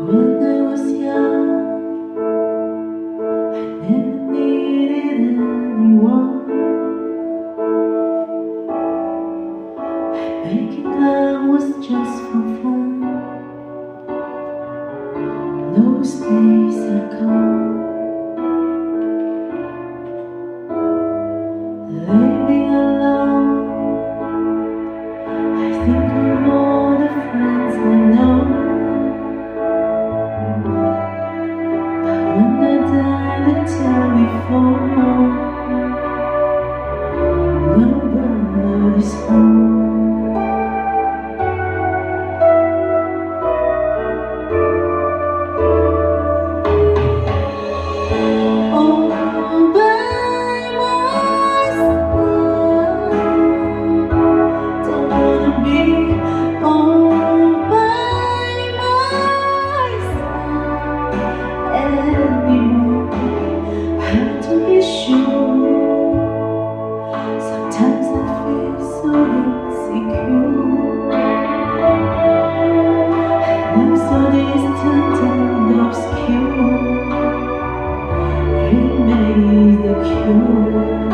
When I was young, I never needed anyone. Making love was just for fun. Those days are gone. Living alone, I think of all the friends I know. But when I die the time before, nobody's home. Sometimes I feel so insecure, and I'm so distant and obscure. Remains the cure.